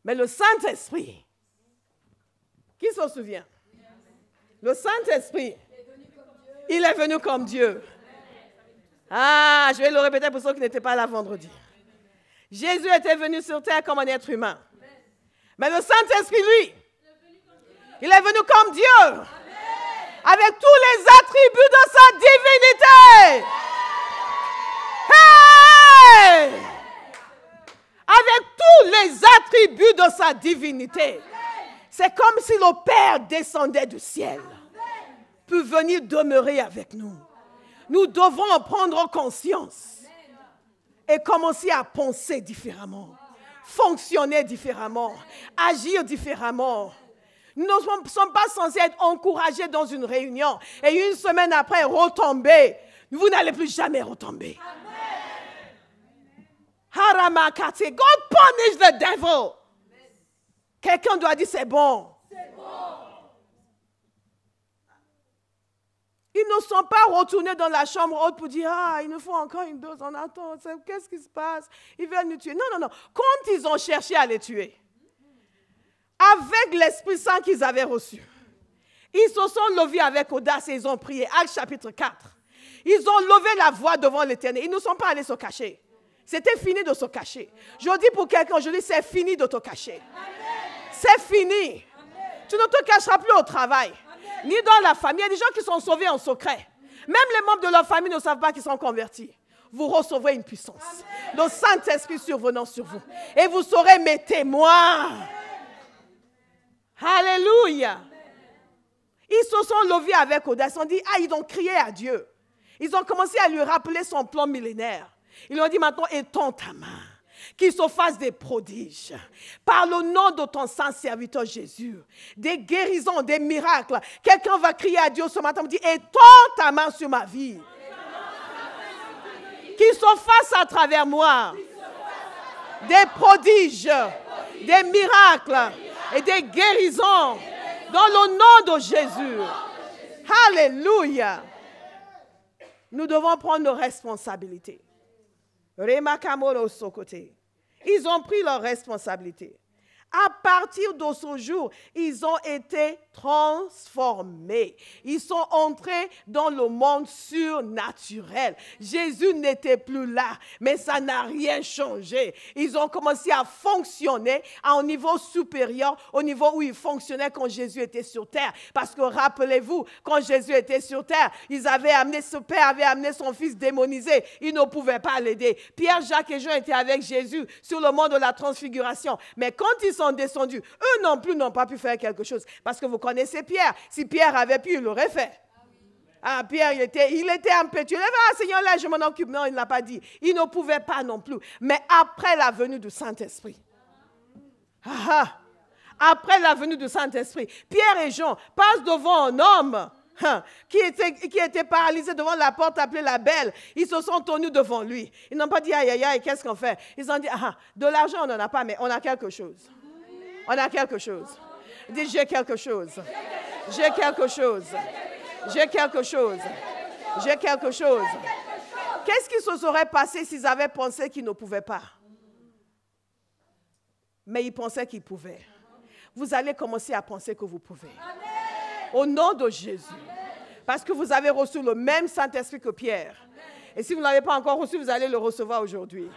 Mais le Saint-Esprit, qui s'en souvient? Le Saint-Esprit, il est venu comme Dieu. Ah, je vais le répéter pour ceux qui n'étaient pas là vendredi. Jésus était venu sur terre comme un être humain. Mais le Saint-Esprit, lui, il est venu comme Dieu. Avec tous les attributs de sa divinité. Hey! Avec tous les attributs de sa divinité. C'est comme si le Père descendait du ciel pour venir demeurer avec nous. Nous devons en prendre conscience et commencer à penser différemment, fonctionner différemment, agir différemment. Nous ne sommes pas censés être encouragés dans une réunion et une semaine après retomber. Vous n'allez plus jamais retomber. Haramakate, God punish the devil. Quelqu'un doit dire c'est bon. C'est bon. Ils ne sont pas retournés dans la chambre haute pour dire ah, il nous faut encore une dose, on attend, qu'est-ce qui se passe? Ils veulent nous tuer. Non, non, non. Quand ils ont cherché à les tuer, avec l'Esprit Saint qu'ils avaient reçu, ils se sont levés avec audace et ils ont prié. Actes chapitre 4. Ils ont levé la voix devant l'Éternel. Ils ne sont pas allés se cacher. C'était fini de se cacher. Je dis pour quelqu'un, je dis c'est fini de te cacher. C'est fini. Amen. Tu ne te cacheras plus au travail, amen, ni dans la famille. Il y a des gens qui sont sauvés en secret. Même les membres de leur famille ne savent pas qu'ils sont convertis. Vous recevrez une puissance. Amen. Le Saint-Esprit survenant sur vous. Amen. Et vous serez mes témoins. Amen. Alléluia. Amen. Ils se sont levés avec audace. Ils ont dit, ah, ils ont crié à Dieu. Ils ont commencé à lui rappeler son plan millénaire. Ils lui ont dit, maintenant, étends ta main. Qu'il se fasse des prodiges. Par le nom de ton saint serviteur Jésus. Des guérisons, des miracles. Quelqu'un va crier à Dieu ce matin. Me dit, étends ta main sur ma vie. Qu'il se fasse à travers moi. Des prodiges. Des miracles. Et des guérisons. Dans le nom de Jésus. Alléluia. Nous devons prendre nos responsabilités. Ils ont pris leurs responsabilités. À partir de ce jour, ils ont été transformés. Ils sont entrés dans le monde surnaturel. Jésus n'était plus là, mais ça n'a rien changé. Ils ont commencé à fonctionner à un niveau supérieur, au niveau où ils fonctionnaient quand Jésus était sur terre. Parce que rappelez-vous, quand Jésus était sur terre, ce père avait amené son fils démonisé. Il ne pouvait pas l'aider. Pierre, Jacques et Jean étaient avec Jésus sur le mont de la transfiguration. Mais quand ils sont descendus, eux non plus n'ont pas pu faire quelque chose. Parce que vous connaissez Pierre. Si Pierre avait pu, il l'aurait fait. Ah, Pierre, il était impétueux. Il avait dit, ah, Seigneur, là, je m'en occupe. Non, il ne l'a pas dit. Il ne pouvait pas non plus. Mais après la venue du Saint-Esprit. Après la venue du Saint-Esprit, Pierre et Jean passent devant un homme qui était paralysé devant la porte appelée la Belle. Ils se sont tenus devant lui. Ils n'ont pas dit, aïe, aïe, aïe, qu'est-ce qu'on fait? Ils ont dit, de l'argent, on n'en a pas, mais on a quelque chose. On a quelque chose. Dis, j'ai quelque chose. J'ai quelque chose. J'ai quelque chose. J'ai quelque chose. Qu'est-ce qui se serait passé s'ils avaient pensé qu'ils ne pouvaient pas? Mais ils pensaient qu'ils pouvaient. Vous allez commencer à penser que vous pouvez. Au nom de Jésus. Parce que vous avez reçu le même Saint-Esprit que Pierre. Et si vous ne l'avez pas encore reçu, vous allez le recevoir aujourd'hui.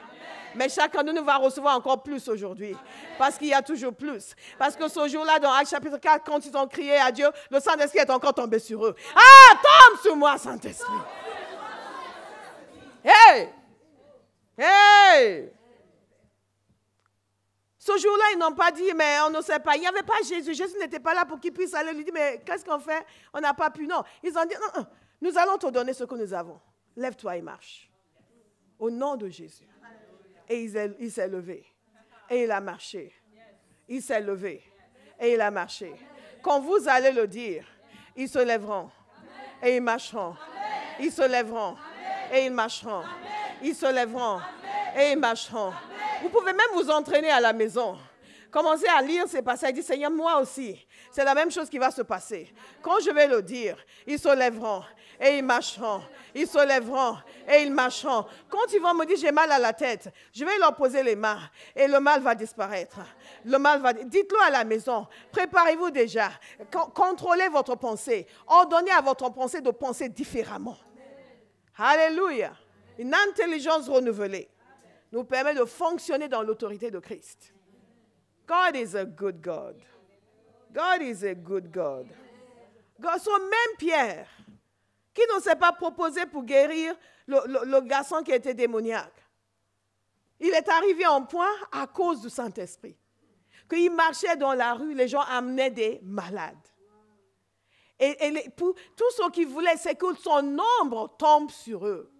Mais chacun de nous va recevoir encore plus aujourd'hui. Parce qu'il y a toujours plus. Parce que ce jour-là, dans Actes chapitre 4, quand ils ont crié à Dieu, le Saint-Esprit est encore tombé sur eux. Ah, tombe sur moi, Saint-Esprit. Hey! Hey! Ce jour-là, ils n'ont pas dit, mais on ne sait pas. Il n'y avait pas Jésus. Jésus n'était pas là pour qu'ils puissent aller lui dire, mais qu'est-ce qu'on fait? On n'a pas pu. Non. Ils ont dit, non, nous allons te donner ce que nous avons. Lève-toi et marche. Au nom de Jésus. Et il s'est levé. Et il a marché. Il s'est levé. Et il a marché. Quand vous allez le dire, ils se lèveront. Et ils marcheront. Ils se lèveront. Et ils marcheront. Ils se lèveront. Et ils marcheront. Vous pouvez même vous entraîner à la maison. Commencez à lire ces passages. Dites, Seigneur, moi aussi. C'est la même chose qui va se passer. Quand je vais le dire, ils se lèveront et ils marcheront. Ils se lèveront et ils marcheront. Quand ils vont me dire, j'ai mal à la tête, je vais leur poser les mains et le mal va disparaître. Le mal va... Dites-le à la maison. Préparez-vous déjà. Contrôlez votre pensée. Ordonnez à votre pensée de penser différemment. Alléluia. Une intelligence renouvelée nous permet de fonctionner dans l'autorité de Christ. God is a good God. God is a good God. Son même Pierre, qui ne s'est pas proposé pour guérir le garçon qui était démoniaque. Il est arrivé en point à cause du Saint-Esprit. Qu'il marchait dans la rue, les gens amenaient des malades. Et pour tout ce qu'ils voulaient, c'est que son ombre tombe sur eux.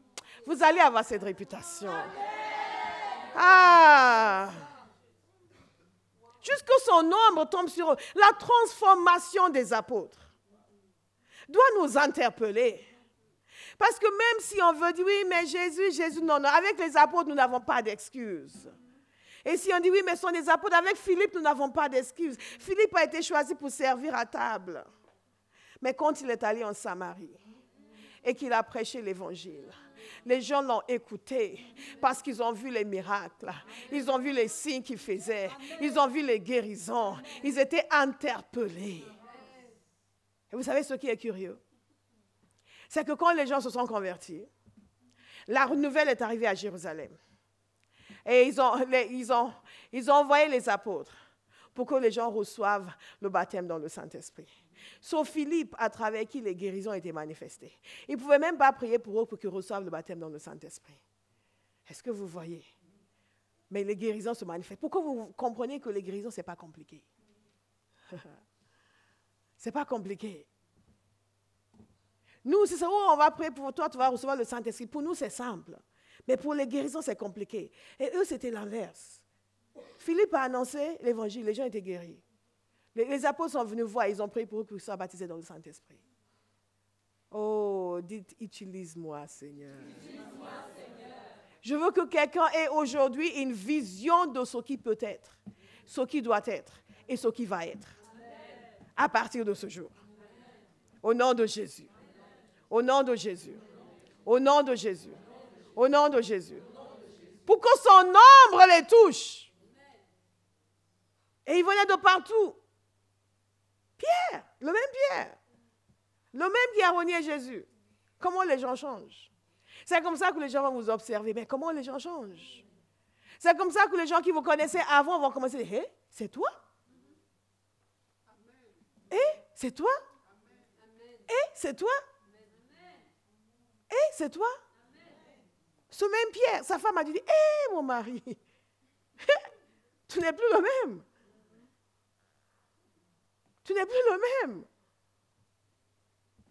Vous allez avoir cette réputation. Ah! Jusque son ombre tombe sur eux. La transformation des apôtres doit nous interpeller. Parce que même si on veut dire, oui, mais Jésus, non. Avec les apôtres, nous n'avons pas d'excuses. Et si on dit, oui, mais ce sont des apôtres, avec Philippe, nous n'avons pas d'excuses. Philippe a été choisi pour servir à table. Mais quand il est allé en Samarie et qu'il a prêché l'évangile, les gens l'ont écouté parce qu'ils ont vu les miracles. Ils ont vu les signes qu'il faisait. Ils ont vu les guérisons. Ils étaient interpellés. Et vous savez ce qui est curieux? C'est que quand les gens se sont convertis, la nouvelle est arrivée à Jérusalem. Et ils ont envoyé les apôtres pour que les gens reçoivent le baptême dans le Saint-Esprit. Sauf Philippe, à travers qui les guérisons étaient manifestées. Ils ne pouvaient même pas prier pour eux pour qu'ils reçoivent le baptême dans le Saint-Esprit. Est-ce que vous voyez? Mais les guérisons se manifestent. Pourquoi vous comprenez que les guérisons, ce n'est pas compliqué? Ce n'est pas compliqué. Nous, c'est ça, on va prier pour toi, tu vas recevoir le Saint-Esprit. Pour nous, c'est simple. Mais pour les guérisons, c'est compliqué. Et eux, c'était l'inverse. Philippe a annoncé l'évangile, les gens étaient guéris. Les apôtres sont venus voir, ils ont prié pour eux qu'ils soient baptisés dans le Saint-Esprit. Oh, dites, utilise-moi, Seigneur. Utilise-moi, Seigneur. Je veux que quelqu'un ait aujourd'hui une vision de ce qui peut être, ce qui doit être et ce qui va être. Amen. À partir de ce jour. Amen. Au nom de Jésus. Au nom de Jésus. Au nom de Jésus. Au nom de Jésus. Pour que son ombre les touche. Et il venait de partout. Pierre, le même Pierre. Le même qui a renié Jésus. Comment les gens changent? C'est comme ça que les gens vont vous observer. Mais comment les gens changent? C'est comme ça que les gens qui vous connaissaient avant vont commencer à dire, hé, c'est toi? Hé, c'est toi? Hé, c'est toi? Hé, c'est toi? Ce même Pierre, sa femme a dit, hé, mon mari, tu n'es plus le même. Tu n'es plus le même.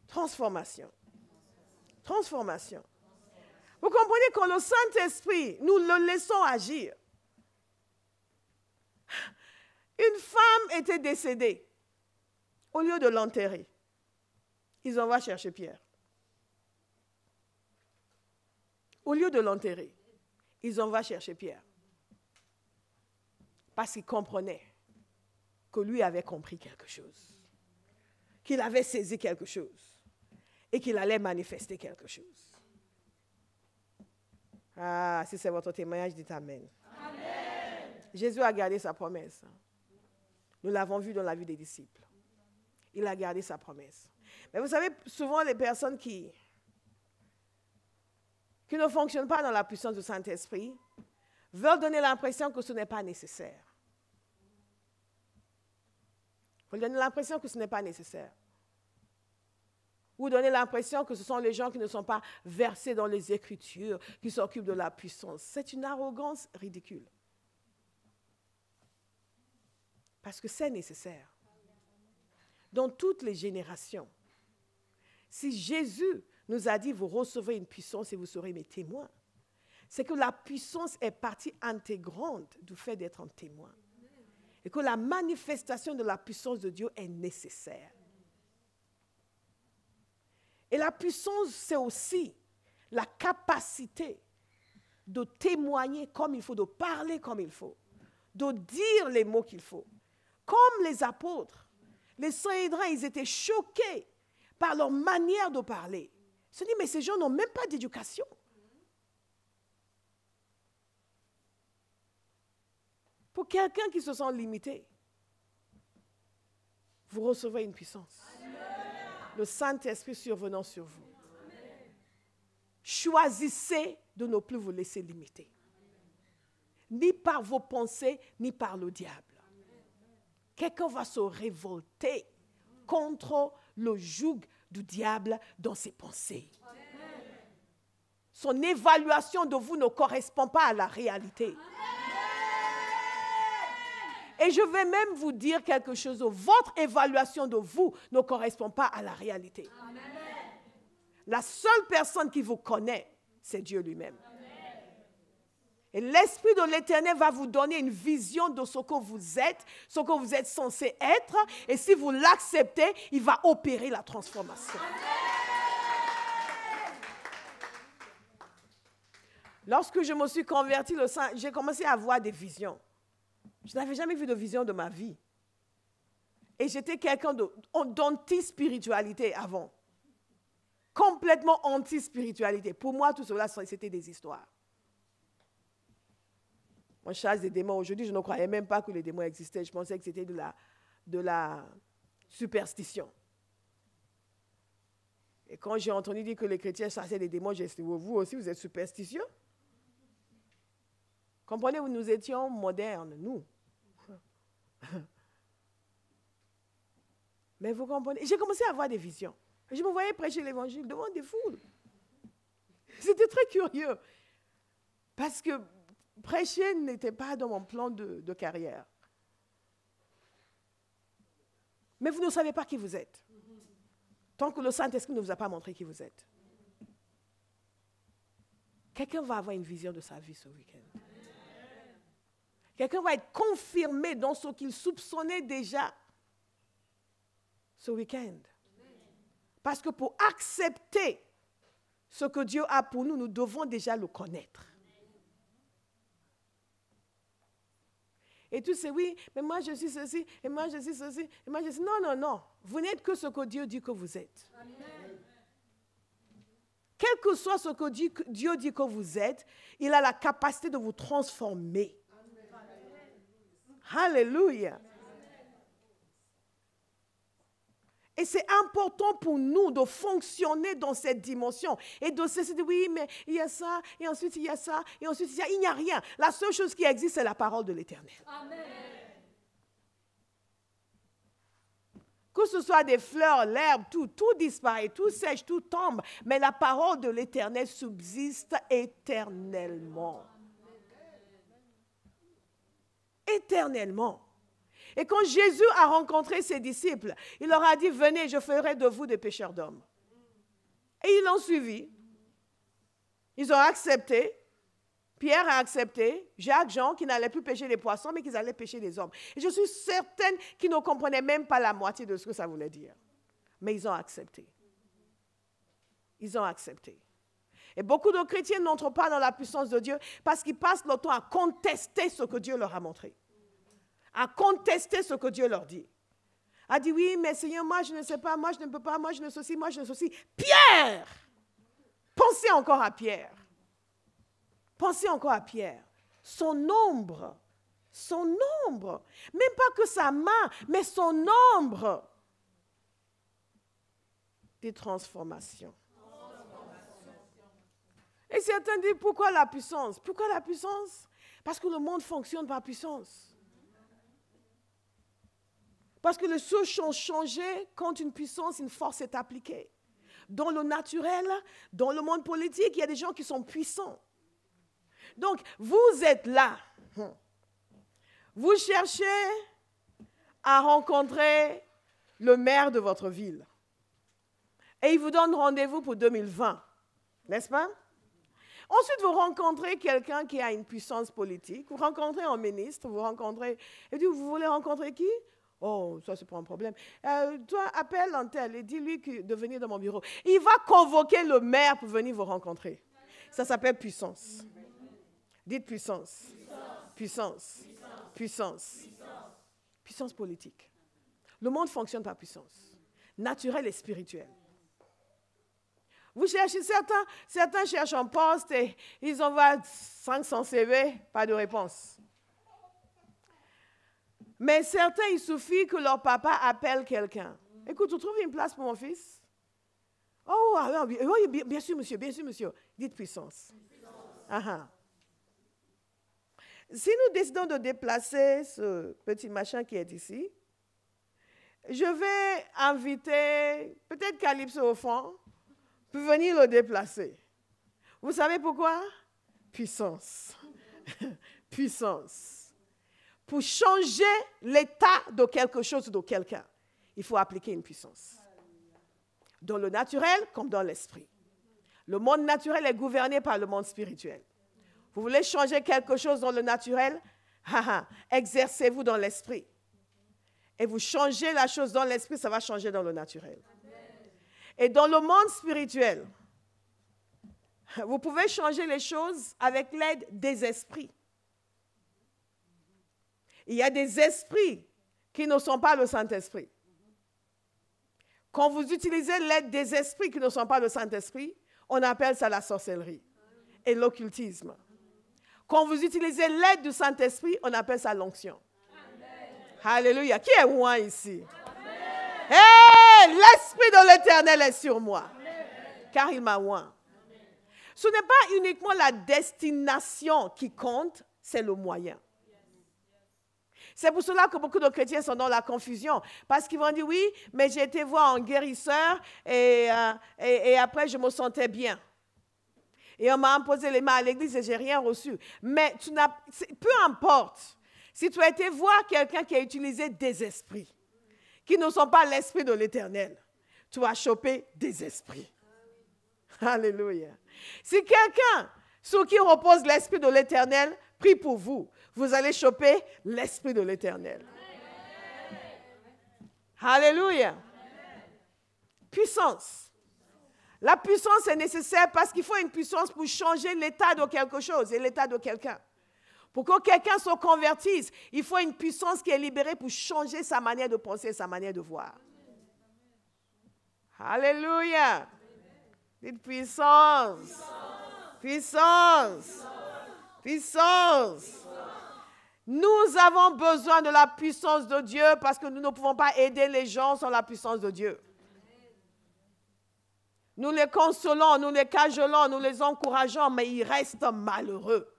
Transformation. Transformation. Vous comprenez, quand le Saint-Esprit, nous le laissons agir. Une femme était décédée. Au lieu de l'enterrer, ils envoient chercher Pierre. Au lieu de l'enterrer, ils envoient chercher Pierre. Parce qu'ils comprenaient que lui avait compris quelque chose. Qu'il avait saisi quelque chose. Et qu'il allait manifester quelque chose. Ah, si c'est votre témoignage, dites Amen. Amen. Jésus a gardé sa promesse. Nous l'avons vu dans la vie des disciples. Il a gardé sa promesse. Mais vous savez, souvent les personnes qui ne fonctionnent pas dans la puissance du Saint-Esprit veulent donner l'impression que ce n'est pas nécessaire. Vous donnez l'impression que ce n'est pas nécessaire. Ou donner l'impression que ce sont les gens qui ne sont pas versés dans les Écritures, qui s'occupent de la puissance. C'est une arrogance ridicule. Parce que c'est nécessaire. Dans toutes les générations. Si Jésus nous a dit, vous recevrez une puissance et vous serez mes témoins, c'est que la puissance est partie intégrante du fait d'être un témoin. Et que la manifestation de la puissance de Dieu est nécessaire. Et la puissance, c'est aussi la capacité de témoigner comme il faut, de parler comme il faut, de dire les mots qu'il faut. Comme les apôtres, les Sanhédrins, ils étaient choqués par leur manière de parler. Ils se disent, mais ces gens n'ont même pas d'éducation. Pour quelqu'un qui se sent limité, vous recevrez une puissance. Le Saint-Esprit survenant sur vous. Choisissez de ne plus vous laisser limiter. Ni par vos pensées, ni par le diable. Quelqu'un va se révolter contre le joug du diable dans ses pensées. Son évaluation de vous ne correspond pas à la réalité. Et je vais même vous dire quelque chose. Votre évaluation de vous ne correspond pas à la réalité. Amen. La seule personne qui vous connaît, c'est Dieu lui-même. Amen. Et l'Esprit de l'Éternel va vous donner une vision de ce que vous êtes censé être. Et si vous l'acceptez, il va opérer la transformation. Amen. Lorsque je me suis convertie, j'ai commencé à avoir des visions. Je n'avais jamais vu de vision de ma vie. Et j'étais quelqu'un d'anti-spiritualité avant. Complètement anti-spiritualité. Pour moi, tout cela, c'était des histoires. On chasse des démons. Aujourd'hui, je ne croyais même pas que les démons existaient. Je pensais que c'était de la superstition. Et quand j'ai entendu dire que les chrétiens chassaient des démons, j'ai dit, vous aussi, vous êtes superstitieux? Comprenez-vous, nous étions modernes, nous. Mais vous comprenez, j'ai commencé à avoir des visions. Je me voyais prêcher l'évangile devant des foules. C'était très curieux. Parce que prêcher n'était pas dans mon plan de carrière. Mais vous ne savez pas qui vous êtes. Tant que le Saint-Esprit ne vous a pas montré qui vous êtes. Quelqu'un va avoir une vision de sa vie ce week-end. Quelqu'un va être confirmé dans ce qu'il soupçonnait déjà ce week-end. Parce que pour accepter ce que Dieu a pour nous, nous devons déjà le connaître. Et tu sais, oui, mais moi je suis ceci, et moi je suis ceci, et moi je suis... Non, non, non. Vous n'êtes que ce que Dieu dit que vous êtes. Amen. Quel que soit ce que Dieu dit que vous êtes, il a la capacité de vous transformer. Alléluia. Et c'est important pour nous de fonctionner dans cette dimension et de se dire, oui, mais il y a ça, et ensuite il y a ça, et ensuite il y a... Il n'y a rien. La seule chose qui existe, c'est la parole de l'Éternel. Amen. Que ce soit des fleurs, l'herbe, tout disparaît, tout sèche, tout tombe. Mais la parole de l'Éternel subsiste éternellement. Éternellement. Et quand Jésus a rencontré ses disciples, il leur a dit, venez, je ferai de vous des pêcheurs d'hommes. Et ils l'ont suivi. Ils ont accepté. Pierre a accepté. Jacques, Jean, qui n'allaient plus pêcher les poissons, mais qu'ils allaient pêcher les hommes. Et je suis certaine qu'ils ne comprenaient même pas la moitié de ce que ça voulait dire. Mais ils ont accepté. Ils ont accepté. Et beaucoup de chrétiens n'entrent pas dans la puissance de Dieu parce qu'ils passent leur temps à contester ce que Dieu leur a montré. À contester ce que Dieu leur dit. À dire, oui, mais Seigneur, moi je ne sais pas, moi je ne peux pas, moi je ne ceci, moi je ne ceci. Pierre! Pensez encore à Pierre. Pensez encore à Pierre. Son ombre. Même pas que sa main, mais son ombre. Des transformations. Et certains disent, pourquoi la puissance? Pourquoi la puissance? Parce que le monde fonctionne par puissance. Parce que les choses sont changées quand une puissance, une force est appliquée. Dans le naturel, dans le monde politique, il y a des gens qui sont puissants. Donc, vous êtes là. Vous cherchez à rencontrer le maire de votre ville. Et il vous donne rendez-vous pour 2020. N'est-ce pas? Ensuite, vous rencontrez quelqu'un qui a une puissance politique. Vous rencontrez un ministre, vous rencontrez... Et dit, vous voulez rencontrer qui? Oh, ça, c'est pas un problème. Toi, appelle un tel et dis-lui de venir dans mon bureau. Il va convoquer le maire pour venir vous rencontrer. Ça s'appelle puissance. Dites puissance. Puissance. Puissance. Puissance politique. Le monde fonctionne par puissance. Naturelle et spirituelle. Vous cherchez, certains cherchent un poste et ils envoient 500 CV, pas de réponse. Mais certains, il suffit que leur papa appelle quelqu'un. Écoute, tu trouves une place pour mon fils? Oh, oui, bien sûr, monsieur, bien sûr, monsieur. Dites puissance. Si nous décidons de déplacer ce petit machin qui est ici, je vais inviter peut-être Calypso au fond pour venir le déplacer. Vous savez pourquoi? Puissance. Puissance. Pour changer l'état de quelque chose ou de quelqu'un, il faut appliquer une puissance. Dans le naturel comme dans l'esprit. Le monde naturel est gouverné par le monde spirituel. Vous voulez changer quelque chose dans le naturel? Exercez-vous dans l'esprit. Et vous changez la chose dans l'esprit, ça va changer dans le naturel. Et dans le monde spirituel, vous pouvez changer les choses avec l'aide des esprits. Il y a des esprits qui ne sont pas le Saint-Esprit. Quand vous utilisez l'aide des esprits qui ne sont pas le Saint-Esprit, on appelle ça la sorcellerie et l'occultisme. Quand vous utilisez l'aide du Saint-Esprit, on appelle ça l'onction. Alléluia. Qui est loin ici? Hey, l'Esprit de l'Éternel est sur moi, car il m'a oint. Ce n'est pas uniquement la destination qui compte, c'est le moyen. C'est pour cela que beaucoup de chrétiens sont dans la confusion. Parce qu'ils vont dire, oui, mais j'ai été voir un guérisseur et après je me sentais bien. Et on m'a imposé les mains à l'église et je n'ai rien reçu. Mais peu importe, si tu as été voir quelqu'un qui a utilisé des esprits, qui ne sont pas l'esprit de l'Éternel, tu as chopé des esprits. Alléluia. Si quelqu'un sur qui repose l'esprit de l'Éternel prie pour vous, vous allez choper l'Esprit de l'Éternel. Alléluia. Puissance. La puissance est nécessaire parce qu'il faut une puissance pour changer l'état de quelque chose et l'état de quelqu'un. Pour que quelqu'un se convertisse, il faut une puissance qui est libérée pour changer sa manière de penser, sa manière de voir. Alléluia. Dites puissance. Puissance. Puissance. Nous avons besoin de la puissance de Dieu parce que nous ne pouvons pas aider les gens sans la puissance de Dieu. Nous les consolons, nous les cajolons, nous les encourageons, mais ils restent malheureux.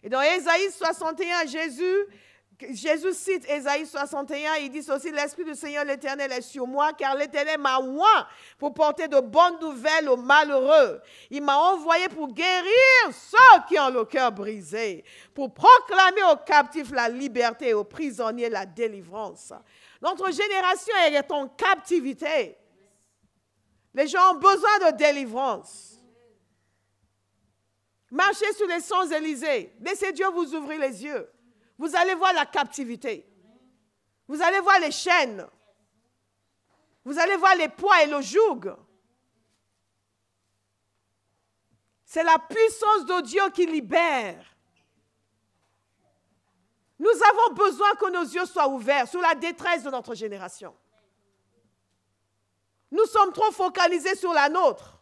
Et dans Ésaïe 61, Jésus cite Ésaïe 61, il dit ceci, l'Esprit du Seigneur l'Éternel est sur moi, car l'Éternel m'a oint pour porter de bonnes nouvelles aux malheureux. Il m'a envoyé pour guérir ceux qui ont le cœur brisé, pour proclamer aux captifs la liberté et aux prisonniers la délivrance. Notre génération est en captivité. Les gens ont besoin de délivrance. Marchez sur les Champs-Élysées, laissez Dieu vous ouvrir les yeux. Vous allez voir la captivité. Vous allez voir les chaînes. Vous allez voir les poids et le joug. C'est la puissance de Dieu qui libère. Nous avons besoin que nos yeux soient ouverts sur la détresse de notre génération. Nous sommes trop focalisés sur la nôtre.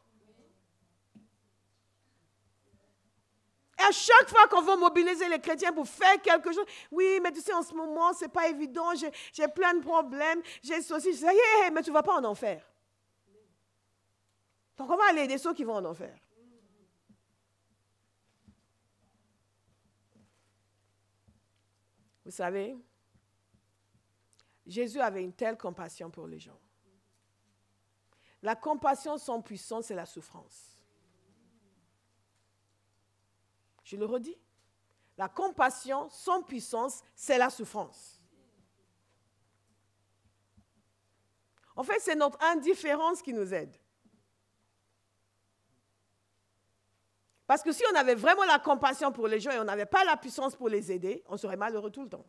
Et à chaque fois qu'on veut mobiliser les chrétiens pour faire quelque chose, oui, mais tu sais, en ce moment, ce n'est pas évident, j'ai plein de problèmes, j'ai ceci, je dis, hey, mais tu ne vas pas en enfer. Donc, on va aller aider ceux qui vont en enfer. Vous savez, Jésus avait une telle compassion pour les gens. La compassion sans puissance, c'est la souffrance. Je le redis. La compassion sans puissance, c'est la souffrance. En fait, c'est notre indifférence qui nous aide. Parce que si on avait vraiment la compassion pour les gens et on n'avait pas la puissance pour les aider, on serait malheureux tout le temps.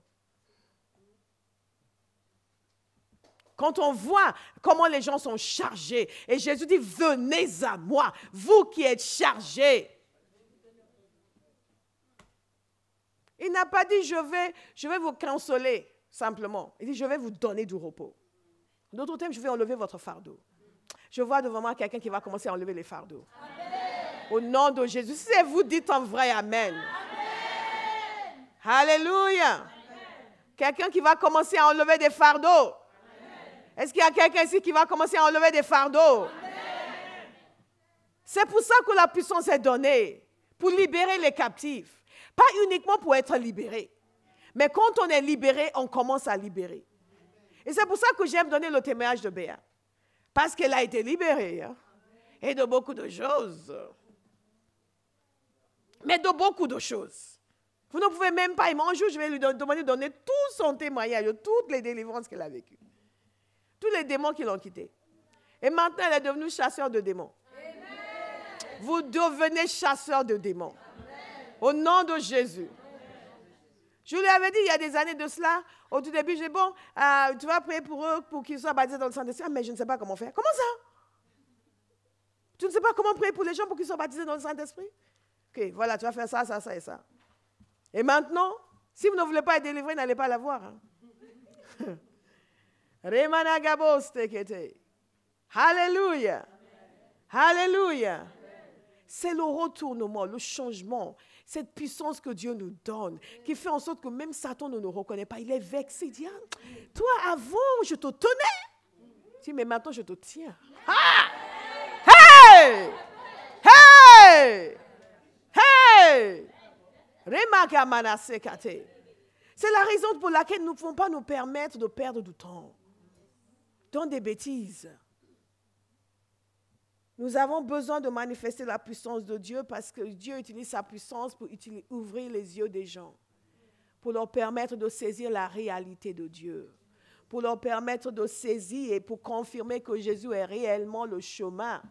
Quand on voit comment les gens sont chargés, et Jésus dit, venez à moi, vous qui êtes chargés. Il n'a pas dit, je vais vous consoler, simplement. Il dit, je vais vous donner du repos. D'autres termes, je vais enlever votre fardeau. Je vois devant moi quelqu'un qui va commencer à enlever les fardeaux. Amen. Au nom de Jésus. Si c'est vous, dites en vrai Amen. Amen. Alléluia. Amen. Quelqu'un qui va commencer à enlever des fardeaux. Est-ce qu'il y a quelqu'un ici qui va commencer à enlever des fardeaux? C'est pour ça que la puissance est donnée, pour libérer les captifs. Pas uniquement pour être libéré, mais quand on est libéré, on commence à libérer. Et c'est pour ça que j'aime donner le témoignage de Béa. Parce qu'elle a été libérée, hein, et de beaucoup de choses. Mais de beaucoup de choses. Vous ne pouvez même pas, un jour je vais lui demander de donner tout son témoignage, de toutes les délivrances qu'elle a vécues. Tous les démons qui l'ont quittée. Et maintenant, elle est devenue chasseur de démons. Amen. Vous devenez chasseur de démons. Amen. Au nom de Jésus. Je lui avais dit il y a des années de cela, au tout début, j'ai dit, bon, tu vas prier pour eux, pour qu'ils soient baptisés dans le Saint-Esprit. Ah, mais je ne sais pas comment faire. Comment ça? Tu ne sais pas comment prier pour les gens pour qu'ils soient baptisés dans le Saint-Esprit? Ok, voilà, tu vas faire ça, ça, ça et ça. Et maintenant, si vous ne voulez pas être délivré, n'allez pas la voir. Hein. Alléluia. Alléluia. C'est le retournement, le changement, cette puissance que Dieu nous donne, qui fait en sorte que même Satan ne nous reconnaît pas. Il est vexé. Il dit, ah, toi, avant, je te tenais. Il dit, mais maintenant, je te tiens. Ah! Hey! Hey! Hey! C'est la raison pour laquelle nous ne pouvons pas nous permettre de perdre du temps dans des bêtises. Nous avons besoin de manifester la puissance de Dieu parce que Dieu utilise sa puissance pour ouvrir les yeux des gens, pour leur permettre de saisir la réalité de Dieu, pour leur permettre de saisir et pour confirmer que Jésus est réellement le chemin,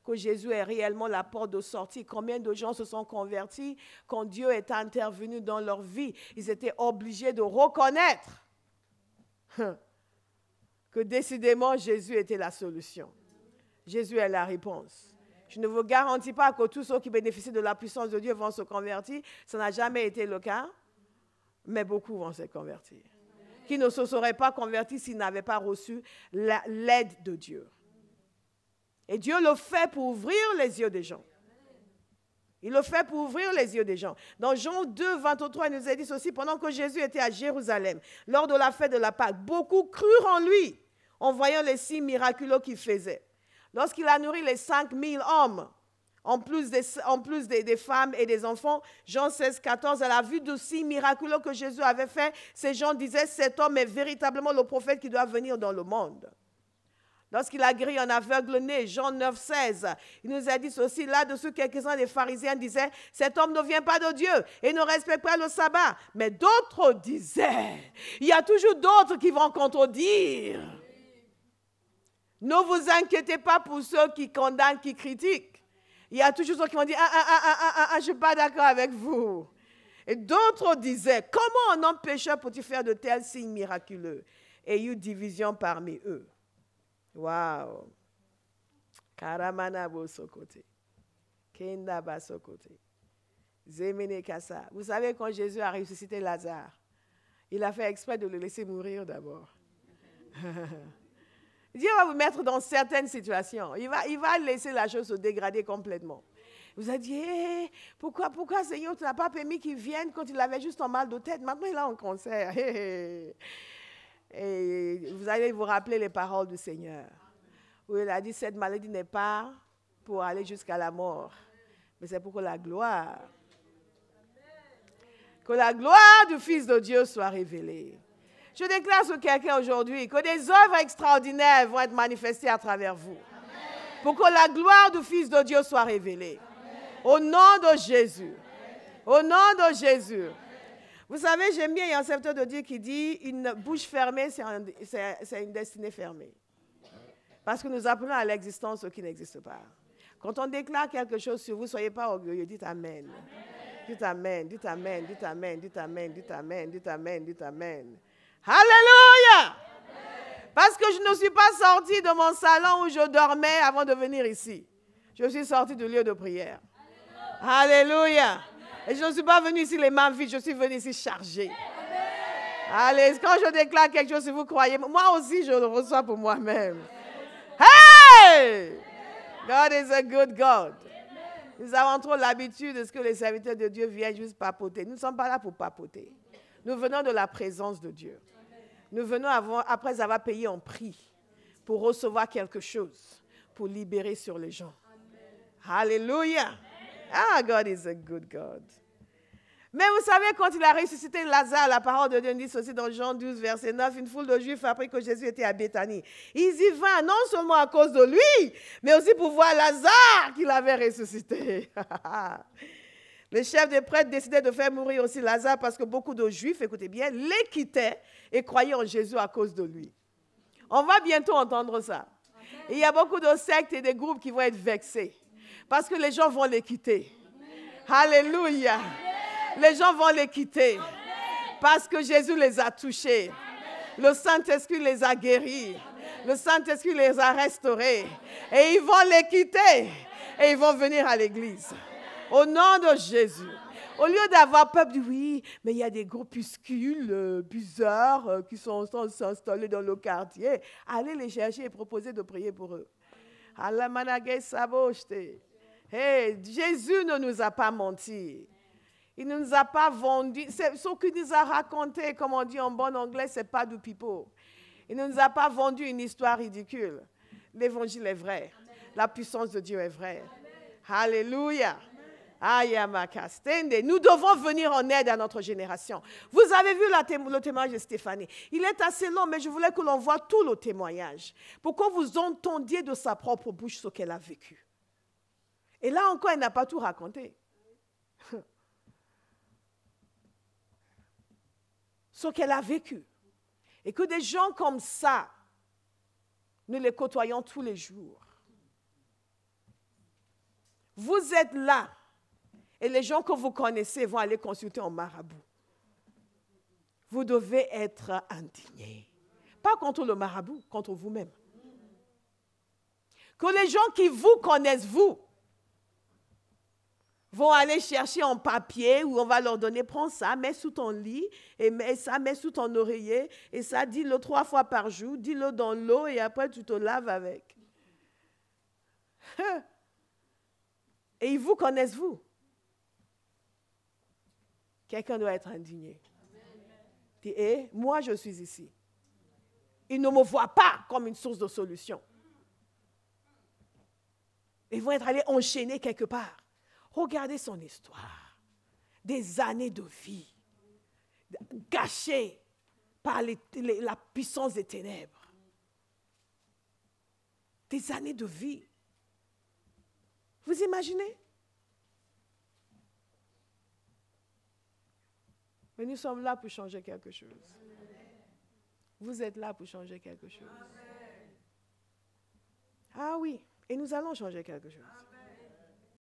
que Jésus est réellement la porte de sortie. Combien de gens se sont convertis quand Dieu est intervenu dans leur vie? Ils étaient obligés de reconnaître que décidément Jésus était la solution. Jésus est la réponse. Je ne vous garantis pas que tous ceux qui bénéficient de la puissance de Dieu vont se convertir. Ça n'a jamais été le cas, mais beaucoup vont se convertir. Qui ne se seraient pas convertis s'ils n'avaient pas reçu l'aide de Dieu. Et Dieu le fait pour ouvrir les yeux des gens. Il le fait pour ouvrir les yeux des gens. Dans Jean 2, 23, il nous a dit ceci, pendant que Jésus était à Jérusalem, lors de la fête de la Pâque, beaucoup crurent en lui, en voyant les signes miraculeux qu'il faisait. Lorsqu'il a nourri les 5000 hommes, en plus des femmes et des enfants, Jean 16, 14, à la vue du signe miraculeux que Jésus avait fait, ces gens disaient, cet homme est véritablement le prophète qui doit venir dans le monde. Lorsqu'il a guéri un aveugle-né, Jean 9, 16, il nous a dit ceci, là-dessus, quelques-uns des pharisiens disaient, cet homme ne vient pas de Dieu et ne respecte pas le sabbat. Mais d'autres disaient, il y a toujours d'autres qui vont contredire. Ne vous inquiétez pas pour ceux qui condamnent, qui critiquent. Il y a toujours ceux qui vont dire, je ne suis pas d'accord avec vous. Et d'autres disaient, comment un homme pécheur peut-il faire de tels signes miraculeux? Et il y a eu division parmi eux. Waouh! Karamana bosokote. Kenda basokote. Zemene kasa. Vous savez, quand Jésus a ressuscité Lazare, il a fait exprès de le laisser mourir d'abord. Dieu va vous mettre dans certaines situations. Il va laisser la chose se dégrader complètement. Vous avez dit, hey, pourquoi Seigneur, tu n'as pas permis qu'il vienne quand il avait juste un mal de tête? Maintenant, il a un cancer. Hey. Et vous allez vous rappeler les paroles du Seigneur. Où il a dit, cette maladie n'est pas pour aller jusqu'à la mort, mais c'est pour que la gloire du Fils de Dieu soit révélée. Je déclare sur quelqu'un aujourd'hui que des œuvres extraordinaires vont être manifestées à travers vous. Amen. Pour que la gloire du Fils de Dieu soit révélée. Amen. Au nom de Jésus. Amen. Au nom de Jésus. Amen. Vous savez, j'aime bien, il y a un serviteur de Dieu qui dit, une bouche fermée, c'est une destinée fermée. Parce que nous appelons à l'existence ce qui n'existe pas. Quand on déclare quelque chose sur vous, ne soyez pas orgueilleux, dites Amen. Amen. Dites Amen, dites Amen, dites Amen, dites Amen, dites Amen, dites Amen, dites Amen. Alléluia! Parce que je ne suis pas sortie de mon salon où je dormais avant de venir ici. Je suis sortie du lieu de prière. Alléluia! Et je ne suis pas venue ici les mains vides, je suis venue ici chargée. Allez, quand je déclare quelque chose, si vous croyez, moi aussi je le reçois pour moi-même. Hey! God is a good God. Nous avons trop l'habitude de ce que les serviteurs de Dieu viennent juste papoter. Nous ne sommes pas là pour papoter. Nous venons de la présence de Dieu. Nous venons après avoir payé un prix pour recevoir quelque chose, pour libérer sur les gens. Alléluia. Ah, God is a good God. Mais vous savez, quand il a ressuscité Lazare, la parole de Dieu dit ceci dans Jean 12, verset 9, une foule de Juifs apprit que Jésus était à Béthanie. Ils y vinrent non seulement à cause de lui, mais aussi pour voir Lazare qu'il avait ressuscité. Les chefs des prêtres décidaient de faire mourir aussi Lazare parce que beaucoup de Juifs, écoutez bien, les quittaient et croyaient en Jésus à cause de lui. On va bientôt entendre ça. Et il y a beaucoup de sectes et de groupes qui vont être vexés parce que les gens vont les quitter. Alléluia. Les gens vont les quitter parce que Jésus les a touchés. Le Saint-Esprit les a guéris. Le Saint-Esprit les a restaurés. Et ils vont les quitter et ils vont venir à l'église. Au nom de Jésus. Au lieu d'avoir peur, oui, mais il y a des groupuscules bizarres qui sont installés dans le quartier. Allez les chercher et proposer de prier pour eux. Hey, Jésus ne nous a pas menti. Il ne nous a pas vendu. Ce qu'il nous a raconté, comme on dit en bon anglais, ce n'est pas du pipeau. Il ne nous a pas vendu une histoire ridicule. L'évangile est vrai. Amen. La puissance de Dieu est vraie. Amen. Alléluia. Nous devons venir en aide à notre génération. Vous avez vu le témoignage de Stéphanie. Il est assez long, mais je voulais que l'on voit tout le témoignage. Pour que vous entendiez de sa propre bouche ce qu'elle a vécu. Et là encore, elle n'a pas tout raconté. Ce qu'elle a vécu. Et que des gens comme ça, nous les côtoyons tous les jours. Vous êtes là. Et les gens que vous connaissez vont aller consulter un marabout. Vous devez être indignés. Pas contre le marabout, contre vous-même. Que les gens qui vous connaissent, vous, vont aller chercher un papier où on va leur donner, prends ça, mets sous ton lit, et mets sous ton oreiller, et ça, dis-le 3 fois par jour, dis-le dans l'eau, et après tu te laves avec. Et ils vous connaissent, vous. Quelqu'un doit être indigné. Et moi, je suis ici. Ils ne me voient pas comme une source de solution. Ils vont être allés enchaîner quelque part. Regardez son histoire. Des années de vie gâchées par la puissance des ténèbres. Des années de vie. Vous imaginez? Mais nous sommes là pour changer quelque chose. Vous êtes là pour changer quelque chose. Ah oui, et nous allons changer quelque chose.